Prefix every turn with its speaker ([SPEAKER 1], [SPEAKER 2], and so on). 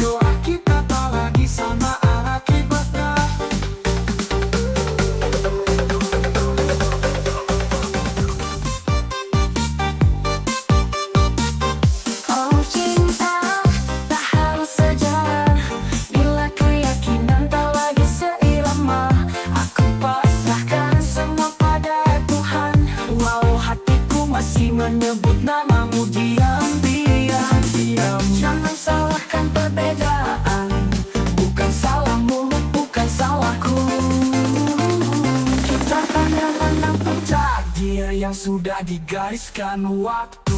[SPEAKER 1] doa kita tak lagi sama akibatnya.
[SPEAKER 2] Oh cinta, tak harus sejalan. Bila keyakinan tak lagi seirama, aku pasrahkan semua pada Tuhan. Walau hatiku masih menyebut namamu diam-diam. Jangan salahkan perbedaan, bukan salahmu, bukan salahku. Kita kan menang takdir yang sudah digariskan waktu.